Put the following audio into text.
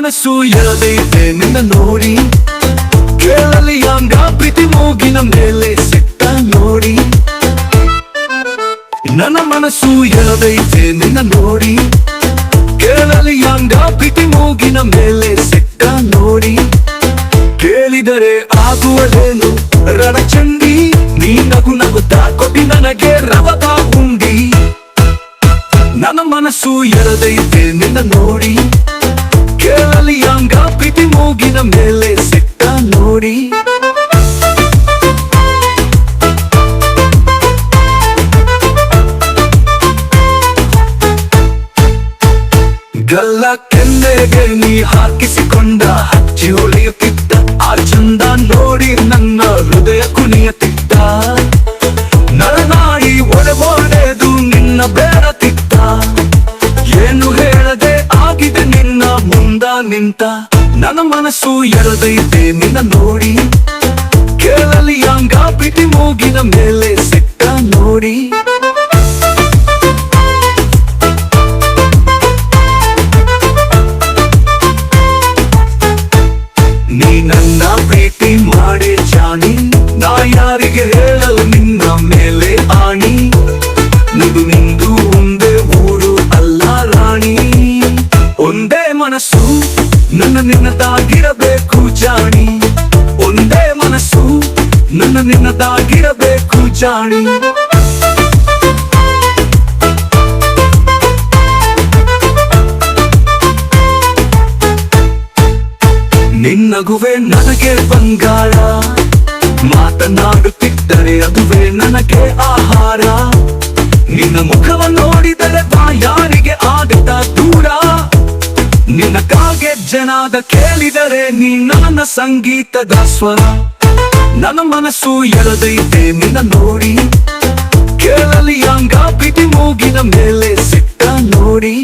ಮನಸ್ಸು ಎಳದೈತೆ ನಿನ್ನ ನೋಡಿ, ಕೇಳಲಿ ಹಂಗ ಪ್ರೀತಿ ಮೂಗಿನ ಮೇಲೆ ಸಿಟ್ಟ ನೋಡಿ. ನನ್ನ ಮನಸ್ಸು ಎಳದೈತೆ ನಿನ್ನ ನೋಡಿ, ಕೇಳಲಿ ಹಂಗ ಪ್ರೀತಿ ಮೂಗಿನ ಮೇಲೆ ಸಿಟ್ಟ ನೋಡಿ. ಕೇಳಿದರೆ ಆಗುವುದೇನು ರಣಚಂಡಿ, ನೀ ನಗು ನಗುತ್ತಾ ಕೊಟ್ಟಿ ನನಗೆ ರವದ ಉಂಡಿ. ನನ್ನ ಮನಸ್ಸು ಎಳದೈತೆ ನಿನ್ನ ನೋಡಿ, ಕೇಳಲಿ ಹಂಗ ಪ್ರೀತಿ ಮೂಗಿನ ಮೇಲೆ ಸಿಟ್ಟ ನೋಡಿ. ಗಲ್ಲ ಕೆನ್ನೆಗೆ ನೀ ಹಾಕಿಸಿಕೊಂಡ ಹಚ್ಚಿ ಹೊಳೆಯುತ್ತಿದ್ದ ಆ ಚಂದ ನೋಡಿ ನನ್ನ ಹೃದಯ ಕುಣಿಯುತ್ತಿದ್ದ. ನರನಾಯಿ ಒಡೆದು ನಿನ್ನ ಬೇಡತಿದ್ದ, ಏನು ಹೇಳದೆ ಆಗಿದೆ ನಿನ್ನ ಮುಂದ ನಿಂತ. ನನ್ನ ಮನಸ್ಸು ಎಳದೈತೆ ನಿನ್ನ ನೋಡಿ, ಕೇಳಲಿ ಹಂಗ ಪ್ರೀತಿ ಮೂಗಿನ ಮೇಲೆ ಸಿಟ್ಟ ನೋಡಿ. ನೀ ನನ್ನ ಪ್ರೀತಿ ಮಾಡಿ ಜಾಣಿ, ನಾ ಯಾರಿಗೆ ಹೇಳಲು ನಿನ್ನ ಮೇಲೆ ಆಣಿ. ನಿಂದು ಒಂದೇ ಊರು ಅಲ್ಲ ರಾಣಿ, ಒಂದೇ ಮನಸ್ಸು ನನ್ನ ನಿನ್ನದಾಗಿರಬೇಕು ಜಾಣಿ. ಒಂದೇ ಮನಸ್ಸು ನನ್ನ ನಿನ್ನದಾಗಿರಬೇಕು ಜಾಣಿ. ನಿನ್ನಗುವೆ ನನಗೆ ಬಂಗಾರ, ಮಾತನಾಡುತ್ತಿದ್ದರೆ ಅದುವೇ ನನಗೆ ಆಹಾರ. ನಿನ್ನ ಮುಖವನ್ನು ನೋಡಿದರೆ ಯಾರಿಗೆ ಆಗುತ್ತ ದೂರ, ನಿನ್ನ ಕಾಗೆ ಜನಾದ ಕೇಳಿದರೆ ನೀ ನನ್ನ ಸಂಗೀತದ ಸ್ವರ. ನನ್ನ ಮನಸ್ಸು ಎಳದೈತೆ ನಿನ್ನ ನೋಡಿ, ಕೇಳಲಿ ಹಂಗ ಪ್ರೀತಿ ಮೂಗಿನ ಮೇಲೆ ಸಿಟ್ಟ ನೋಡಿ.